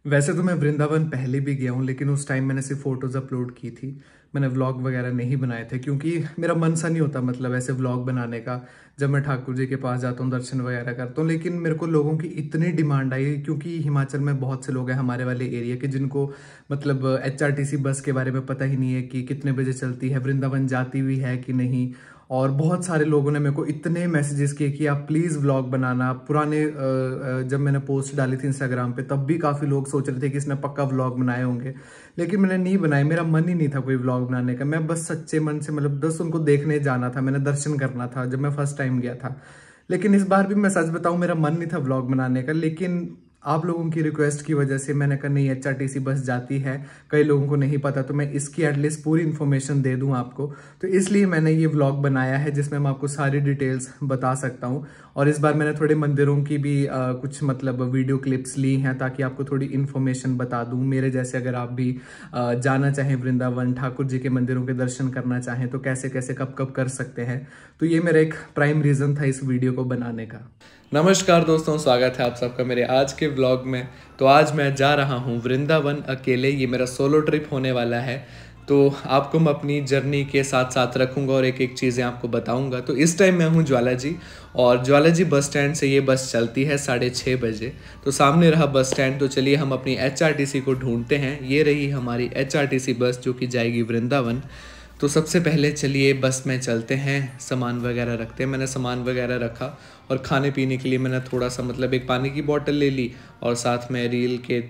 वैसे तो मैं वृंदावन पहले भी गया हूँ, लेकिन उस टाइम मैंने सिर्फ फ़ोटोज़ अपलोड की थी। मैंने व्लॉग वगैरह नहीं बनाए थे क्योंकि मेरा मन सा नहीं होता मतलब ऐसे व्लॉग बनाने का। जब मैं ठाकुर जी के पास जाता हूँ, दर्शन वगैरह करता हूँ, लेकिन मेरे को लोगों की इतनी डिमांड आई क्योंकि हिमाचल में बहुत से लोग हैं हमारे वाले एरिया के जिनको मतलब HRTC बस के बारे में पता ही नहीं है कि कितने बजे चलती है, वृंदावन जाती हुई है कि नहीं। और बहुत सारे लोगों ने मेरे को इतने मैसेजेस किए कि आप प्लीज़ व्लॉग बनाना। पुराने जब मैंने पोस्ट डाली थी इंस्टाग्राम पे तब भी काफ़ी लोग सोच रहे थे कि इसने पक्का व्लॉग बनाए होंगे, लेकिन मैंने नहीं बनाए। मेरा मन ही नहीं था कोई व्लॉग बनाने का। मैं बस सच्चे मन से मतलब बस उनको देखने जाना था, मैंने दर्शन करना था जब मैं फर्स्ट टाइम गया था। लेकिन इस बार भी मैं सच बताऊं, मेरा मन नहीं था व्लॉग बनाने का, लेकिन आप लोगों की रिक्वेस्ट की वजह से मैंने कहा नहीं, HRTC बस जाती है, कई लोगों को नहीं पता, तो मैं इसकी एटलीस्ट पूरी इन्फॉर्मेशन दे दूं आपको। तो इसलिए मैंने ये व्लॉग बनाया है जिसमें मैं आपको सारी डिटेल्स बता सकता हूं। और इस बार मैंने थोड़े मंदिरों की भी कुछ मतलब वीडियो क्लिप्स ली हैं ताकि आपको थोड़ी इन्फॉर्मेशन बता दूं। मेरे जैसे अगर आप भी जाना चाहें वृंदावन, ठाकुर जी के मंदिरों के दर्शन करना चाहें तो कैसे कैसे कब कब कर सकते हैं। तो ये मेरा एक प्राइम रीज़न था इस वीडियो को बनाने का। नमस्कार दोस्तों, स्वागत है आप सबका मेरे आज के व्लॉग में। तो आज मैं जा रहा हूँ वृंदावन अकेले। ये मेरा सोलो ट्रिप होने वाला है, तो आपको मैं अपनी जर्नी के साथ साथ रखूँगा और एक एक चीज़ें आपको बताऊँगा। तो इस टाइम मैं हूँ ज्वाला जी, और ज्वाला जी बस स्टैंड से ये बस चलती है 6:30 बजे। तो सामने रहा बस स्टैंड। तो चलिए हम अपनी HRTC को ढूंढते हैं। ये रही हमारी HRTC बस जो कि जाएगी वृंदावन। तो सबसे पहले चलिए बस में चलते हैं, सामान वगैरह रखते हैं। मैंने सामान वगैरह रखा और खाने पीने के लिए मैंने थोड़ा सा मतलब एक पानी की बोतल ले ली और साथ में रील के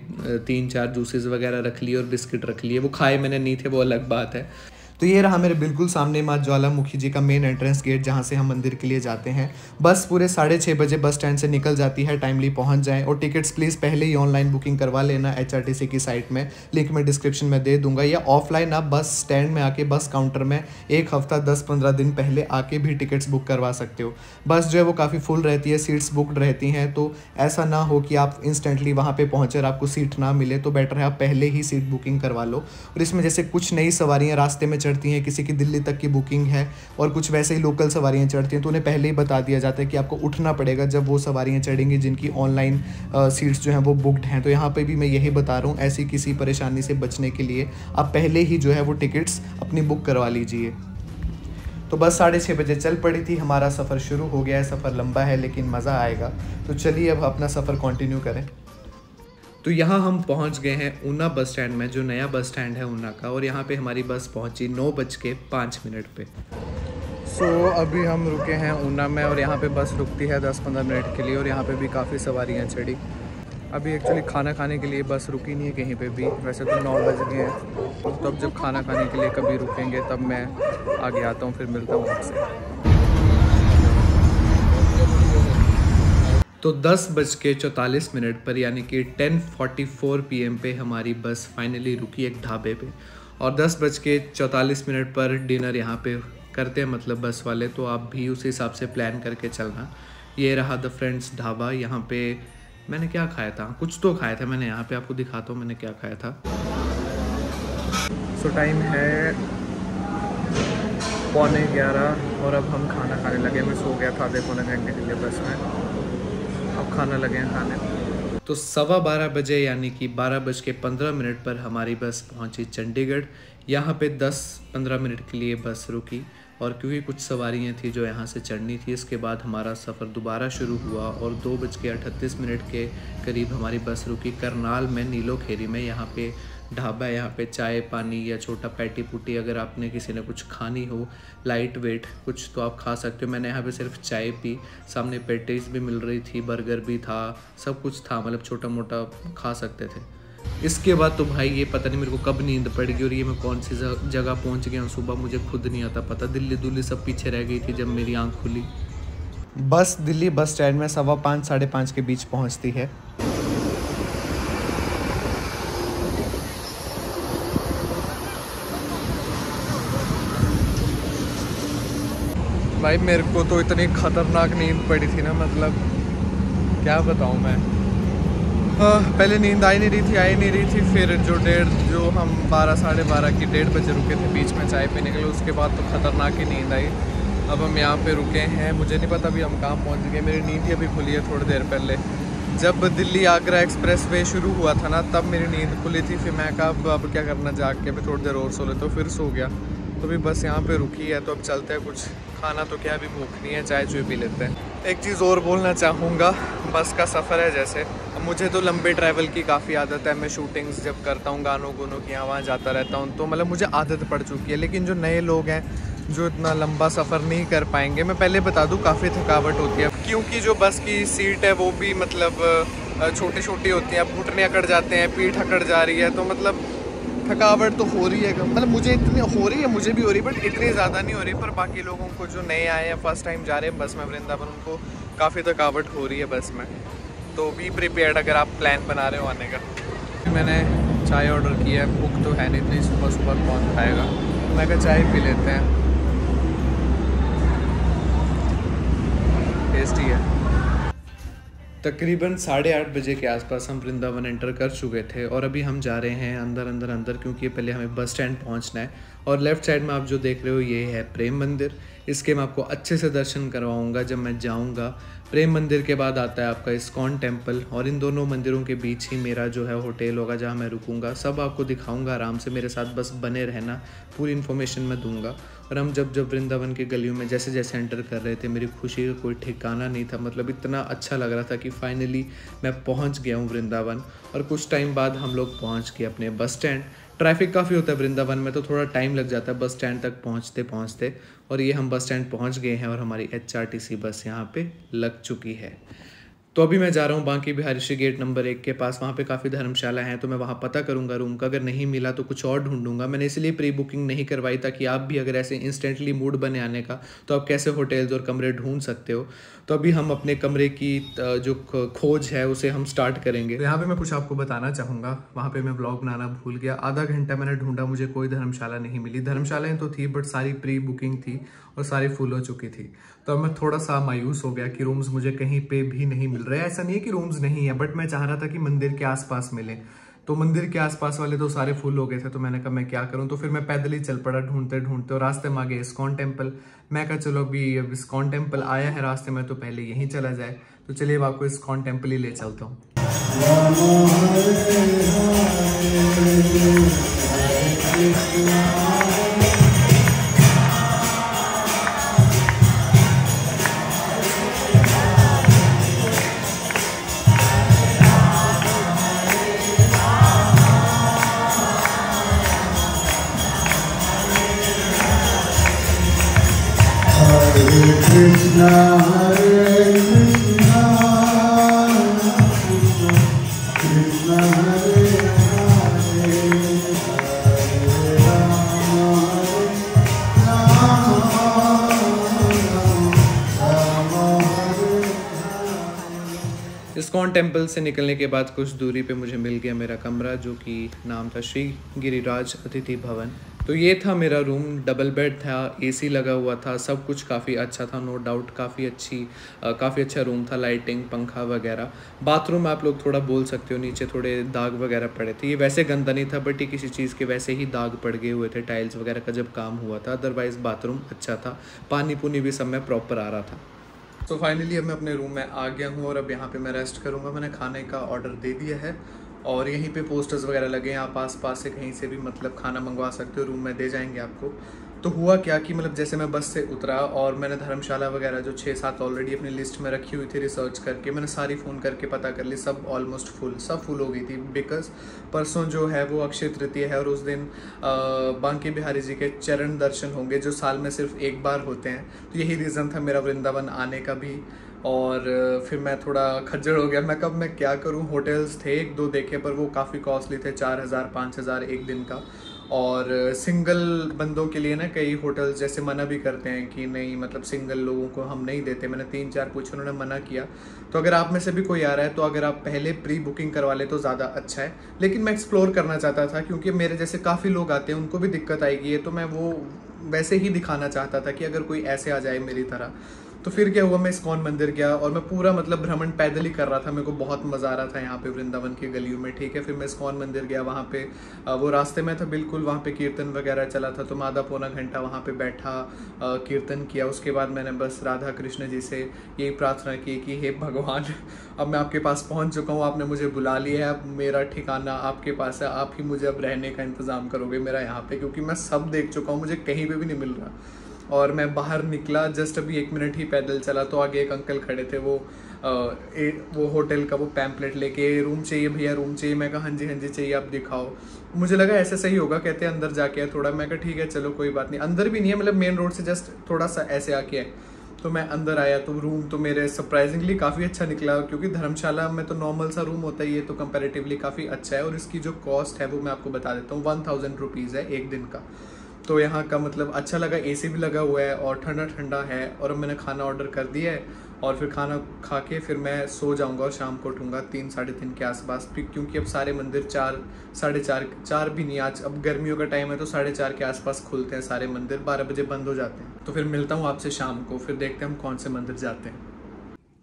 3-4 जूसेस वगैरह रख लिए और बिस्किट रख लिए। वो खाए मैंने नहीं थे, वो अलग बात है। तो ये रहा मेरे बिल्कुल सामने माँ ज्वालामुखी जी का मेन एंट्रेंस गेट जहाँ से हम मंदिर के लिए जाते हैं। बस पूरे 6:30 बजे बस स्टैंड से निकल जाती है, टाइमली पहुँच जाएँ। और टिकट्स प्लीज़ पहले ही ऑनलाइन बुकिंग करवा लेना HRTC की साइट में, लिंक मैं डिस्क्रिप्शन में दे दूंगा, या ऑफलाइन आप बस स्टैंड में आके बस काउंटर में एक हफ्ता 10-15 दिन पहले आके भी टिकट्स बुक करवा सकते हो। बस जो है वो काफ़ी फुल रहती है, सीट्स बुकड रहती हैं, तो ऐसा ना हो कि आप इंस्टेंटली वहाँ पे पहुँचे और आपको सीट ना मिले। तो बेटर है आप पहले ही सीट बुकिंग करवा लो। और इसमें जैसे कुछ नई सवारियाँ रास्ते में चढ़ती हैं, किसी की दिल्ली तक की बुकिंग है और कुछ वैसे ही लोकल सवारियाँ चढ़ती हैं, तो उन्हें पहले ही बता दिया जाता है कि आपको उठना पड़ेगा जब वो सवारियाँ चढ़ेंगी जिनकी ऑनलाइन सीट्स जो हैं वो बुकड हैं। तो यहाँ पे भी मैं यही बता रहा हूँ, ऐसी किसी परेशानी से बचने के लिए आप पहले ही जो है वो टिकट्स अपनी बुक करवा लीजिए। तो बस 6:30 बजे चल पड़ी थी, हमारा सफ़र शुरू हो गया है। सफ़र लंबा है लेकिन मज़ा आएगा। तो चलिए अब अपना सफ़र कंटिन्यू करें। तो यहाँ हम पहुँच गए हैं ऊना बस स्टैंड में, जो नया बस स्टैंड है ऊना का, और यहाँ पे हमारी बस पहुँची 9:05 पे। अभी हम रुके हैं ऊना में और यहाँ पे बस रुकती है 10-15 मिनट के लिए, और यहाँ पे भी काफ़ी सवारियाँ चढ़ी। अभी एक्चुअली खाना खाने के लिए बस रुकी नहीं है कहीं पे भी, वैसे तो 9 बज गए हैं। तो अब जब खाना खाने के लिए कभी रुकेंगे तब मैं आगे आता हूँ, फिर मिलता हूँ आपसे। तो 10:44 पर यानी कि 10:44 PM पे हमारी बस फाइनली रुकी एक ढाबे पे, और 10:44 पर डिनर यहाँ पे करते हैं मतलब बस वाले। तो आप भी उस हिसाब से प्लान करके चलना। ये रहा द फ्रेंड्स ढाबा। यहाँ पे मैंने क्या खाया था, कुछ तो खाया था मैंने, यहाँ पे आपको दिखाता हूँ मैंने क्या खाया था। टाइम है 11:15 और अब हम खाना खाने लगे। मैं सो गया था आधे-पौने घंटे के लिए बस में, अब खाना लगे हैं खाने। तो 12:15 बजे यानी कि 12:15 पर हमारी बस पहुंची चंडीगढ़। यहाँ पे 10-15 मिनट के लिए बस रुकी, और क्योंकि कुछ सवारियाँ थी जो यहाँ से चढ़नी थी। इसके बाद हमारा सफ़र दोबारा शुरू हुआ और 2:38 के करीब हमारी बस रुकी करनाल में नीलोखेरी में। यहाँ पे ढाबा है, यहाँ पे चाय पानी या छोटा पैटी पुटी अगर आपने किसी ने कुछ खानी हो लाइट वेट कुछ तो आप खा सकते हो। मैंने यहाँ पे सिर्फ चाय पी, सामने पैटीज भी मिल रही थी, बर्गर भी था, सब कुछ था, मतलब छोटा मोटा खा सकते थे। इसके बाद तो भाई ये पता नहीं मेरे को कब नींद पड़ गई और ये मैं कौन सी जगह पहुँच गया हूँ सुबह, मुझे खुद नहीं आता पता। दिल्ली सब पीछे रह गई थी जब मेरी आँख खुली। बस दिल्ली बस स्टैंड में 5:15-5:30 के बीच पहुँचती है। भाई मेरे को तो इतनी खतरनाक नींद पड़ी थी ना, मतलब क्या बताऊँ मैं। पहले नींद आ नहीं रही थी। फिर जो हम 12-12:30 की 1:30 बजे रुके थे बीच में चाय पीने के लिए, उसके बाद तो खतरनाक ही नींद आई। अब हम यहाँ पे रुके हैं, मुझे नहीं पता अभी हम कहाँ पहुँच गए। मेरी नींद ही अभी खुली है थोड़ी देर पहले। जब दिल्ली आगरा एक्सप्रेस वे शुरू हुआ था ना, तब मेरी नींद खुली थी। फिर मैं कहा अब क्या करना, जाग के मैं थोड़ी देर और सो लेता हूँ, फिर सो गया। तो अभी बस यहाँ पे रुकी है, तो अब चलते हैं। कुछ खाना तो क्या, अभी भूख नहीं है, चाय चुय पी लेते हैं। एक चीज़ और बोलना चाहूँगा, बस का सफ़र है जैसे, मुझे तो लंबे ट्रैवल की काफ़ी आदत है। मैं शूटिंग्स जब करता हूँ, गानों गुनों की, यहाँ वहाँ जाता रहता हूँ, तो मतलब मुझे आदत पड़ चुकी है। लेकिन जो नए लोग हैं जो इतना लंबा सफ़र नहीं कर पाएंगे, मैं पहले बता दूँ काफ़ी थकावट होती है, क्योंकि जो बस की सीट है वो भी मतलब छोटी छोटी होती हैं। अब घुटने अकड़ जाते हैं, पीठ अकड़ जा रही है, तो मतलब थकावट तो हो रही है। मतलब मुझे इतनी हो रही है, मुझे भी हो रही है, बट इतनी ज़्यादा नहीं हो रही। पर बाकी लोगों को जो नए आए हैं, फर्स्ट टाइम जा रहे हैं बस में वृंदावन, उनको काफ़ी थकावट हो रही है बस में। तो बी प्रिपेयर्ड अगर आप प्लान बना रहे हो आने का। मैंने चाय ऑर्डर की है, भूख तो है नहीं इतनी, सुबह सुबह कौन खाएगा। मैं कहा चाय पी लेते हैं, टेस्टी है। तकरीबन 8:30 बजे के आसपास हम वृंदावन एंटर कर चुके थे, और अभी हम जा रहे हैं अंदर क्योंकि पहले हमें बस स्टैंड पहुंचना है। और लेफ़्ट साइड में आप जो देख रहे हो ये है प्रेम मंदिर। इसके मैं आपको अच्छे से दर्शन करवाऊंगा जब मैं जाऊंगा। प्रेम मंदिर के बाद आता है आपका इस्कॉन टेम्पल, और इन दोनों मंदिरों के बीच ही मेरा जो है होटल होगा जहाँ मैं रुकूंगा। सब आपको दिखाऊंगा आराम से, मेरे साथ बस बने रहना, पूरी इन्फॉर्मेशन मैं दूंगा। और हम जब वृंदावन की गलियों में जैसे जैसे एंटर कर रहे थे, मेरी खुशी का कोई ठिकाना नहीं था। मतलब इतना अच्छा लग रहा था कि फाइनली मैं पहुंच गया हूं वृंदावन। और कुछ टाइम बाद हम लोग पहुंच गए अपने बस स्टैंड। ट्रैफिक काफ़ी होता है वृंदावन में, तो थोड़ा टाइम लग जाता है बस स्टैंड तक पहुंचते। और ये हम बस स्टैंड पहुंच गए हैं, और हमारी HRTC बस यहाँ पे लग चुकी है। तो अभी मैं जा रहा हूँ बांके बिहारी सी गेट नंबर 1 के पास। वहाँ पे काफ़ी धर्मशाला हैं, तो मैं वहाँ पता करूँगा रूम का। अगर नहीं मिला तो कुछ और ढूंढूंगा। मैंने इसलिए प्री बुकिंग नहीं करवाई, ताकि आप भी अगर ऐसे इंस्टेंटली मूड बने आने का, तो आप कैसे होटल्स और कमरे ढूंढ सकते हो। तो अभी हम अपने कमरे की जो खोज है उसे हम स्टार्ट करेंगे। तो यहाँ पे मैं कुछ आपको बताना चाहूँगा। वहाँ पे मैं ब्लॉग बनाना भूल गया। आधा घंटा मैंने ढूंढा, मुझे कोई धर्मशाला नहीं मिली। धर्मशालाएँ तो थी, बट सारी प्री बुकिंग थी और सारी फुल हो चुकी थी। तो अब मैं थोड़ा सा मायूस हो गया कि रूम्स मुझे कहीं पे भी नहीं मिल रहे। ऐसा नहीं है कि रूम्स नहीं है, बट मैं चाह रहा था कि मंदिर के आसपास मिले। तो मंदिर के आसपास वाले तो सारे फुल हो गए थे। तो मैंने कहा मैं क्या करूं, तो फिर मैं पैदल ही चल पड़ा ढूंढते ढूंढते, और रास्ते में आ गए इस्कॉन टेम्पल। मैं कहा चलो अभी अब इस्कॉन टेम्पल आया है रास्ते में, तो पहले यहीं चला जाए। तो चलिए अब आपको इस्कॉन टेम्पल ही ले चलता हूँ। Krishna Hare Krishna Krishna Hare Hare Hare Rama Rama Hare ISKCON temple से निकलने के बाद कुछ दूरी पे मुझे मिल गया मेरा कमरा, जो कि नाम था श्री गिरिराज अतिथि भवन। तो ये था मेरा रूम। डबल बेड था, AC लगा हुआ था, सब कुछ काफ़ी अच्छा था, नो डाउट। काफ़ी अच्छा रूम था, लाइटिंग, पंखा वगैरह। बाथरूम आप लोग थोड़ा बोल सकते हो, नीचे थोड़े दाग वगैरह पड़े थे। ये वैसे गंदा नहीं था, बट ये किसी चीज़ के वैसे ही दाग पड़ गए हुए थे, टाइल्स वगैरह का जब काम हुआ था। अदरवाइज़ बाथरूम अच्छा था, पानी पुनी भी सब में प्रॉपर आ रहा था। तो फाइनली अब मैं अपने रूम में आ गया हूँ, और अब यहाँ पे मैं रेस्ट करूँगा। मैंने खाने का ऑर्डर दे दिया है, और यहीं पे पोस्टर्स वगैरह लगे हैं। आप आस-पास से कहीं से भी मतलब खाना मंगवा सकते हो, रूम में दे जाएंगे आपको। तो हुआ क्या कि मतलब जैसे मैं बस से उतरा, और मैंने धर्मशाला वगैरह जो 6-7 ऑलरेडी अपनी लिस्ट में रखी हुई थी रिसर्च करके, मैंने सारी फ़ोन करके पता कर ली, सब ऑलमोस्ट सब फुल हो गई थी। बिकॉज परसों जो है वो अक्षय तृतीया है, और उस दिन बांके बिहारी जी के चरण दर्शन होंगे, जो साल में सिर्फ एक बार होते हैं। तो यही रीज़न था मेरा वृंदावन आने का भी। और फिर मैं थोड़ा खज्जल हो गया। मैं कब मैं क्या करूं, होटल्स थे 1-2 देखे, पर वो काफ़ी कॉस्टली थे, 4000-5000 एक दिन का। और सिंगल बंदों के लिए ना कई होटल्स जैसे मना भी करते हैं कि नहीं, मतलब सिंगल लोगों को हम नहीं देते। मैंने 3-4 पूछे, उन्होंने मना किया। तो अगर आप में से भी कोई आ रहा है, तो अगर आप पहले प्री बुकिंग करवा ले तो ज़्यादा अच्छा है। लेकिन मैं एक्सप्लोर करना चाहता था, क्योंकि मेरे जैसे काफ़ी लोग आते हैं, उनको भी दिक्कत आएगी, तो मैं वो वैसे ही दिखाना चाहता था कि अगर कोई ऐसे आ जाए मेरी तरह तो फिर क्या हुआ, मैं इस्कॉन मंदिर गया और मैं पूरा मतलब भ्रमण पैदल ही कर रहा था। मेरे को बहुत मज़ा आ रहा था यहाँ पे वृंदावन की गलियों में, ठीक है। फिर मैं इस्कॉन मंदिर गया, वहाँ पे वो रास्ते में था बिल्कुल, वहाँ पे कीर्तन वगैरह चला था, तो मैं आधा पौना घंटा वहाँ पे बैठा, कीर्तन किया। उसके बाद मैंने बस राधा कृष्ण जी से यही प्रार्थना की कि हे भगवान, अब मैं आपके पास पहुँच चुका हूँ, आपने मुझे बुला लिया है, अब मेरा ठिकाना आपके पास है, आप ही मुझे अब रहने का इंतज़ाम करोगे मेरा यहाँ पे, क्योंकि मैं सब देख चुका हूँ, मुझे कहीं पे भी नहीं मिल रहा। और मैं बाहर निकला, जस्ट अभी 1 मिनट ही पैदल चला तो आगे एक अंकल खड़े थे, वो होटल का वो पैम्पलेट लेके, रूम चाहिए भैया, रूम चाहिए। मैं कहा हाँ जी चाहिए, आप दिखाओ। मुझे लगा ऐसे सही होगा, कहते हैं अंदर जाके है थोड़ा। मैं कहा ठीक है चलो कोई बात नहीं, अंदर भी नहीं है, मतलब मेन रोड से जस्ट थोड़ा सा ऐसे आके है। तो मैं अंदर आया तो रूम तो मेरे सरप्राइजिंगली काफ़ी अच्छा निकला, क्योंकि धर्मशाला में तो नॉर्मल सा रूम होता है, ये तो कंपैरेटिवली काफ़ी अच्छा है। और इसकी जो कॉस्ट है वो मैं आपको बता देता हूँ, 1000 रुपीज़ है एक दिन का। तो यहाँ का मतलब अच्छा लगा, एसी भी लगा हुआ है और ठंडा ठंडा है। और अब मैंने खाना ऑर्डर कर दिया है और फिर खाना खा के फिर मैं सो जाऊँगा और शाम को उठूँगा 3 साढ़े 3 के आसपास, क्योंकि अब सारे मंदिर 4 साढ़े 4 भी नहीं, आज अब गर्मियों का टाइम है तो 4:30 के आसपास खुलते हैं सारे मंदिर, 12 बजे बंद हो जाते हैं। तो फिर मिलता हूँ आपसे शाम को, फिर देखते हैं हम कौन से मंदिर जाते हैं।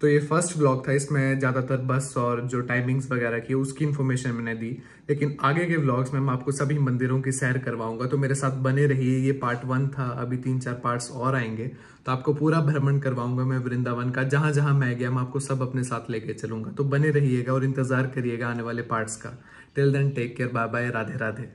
तो ये फर्स्ट व्लॉग था, इसमें ज़्यादातर बस और जो टाइमिंग्स वगैरह की उसकी इन्फॉर्मेशन मैंने दी, लेकिन आगे के व्लॉग्स में मैं आपको सभी मंदिरों की सैर करवाऊंगा, तो मेरे साथ बने रहिए। ये पार्ट 1 था, अभी 3-4 पार्ट्स और आएंगे, तो आपको पूरा भ्रमण करवाऊंगा मैं वृंदावन का, जहां जहां मैं गया मैं आपको सब अपने साथ लेके चलूंगा। तो बने रहिएगा और इंतजार करिएगा आने वाले पार्ट्स का। Till then take care, bye bye, Radhe Radhe.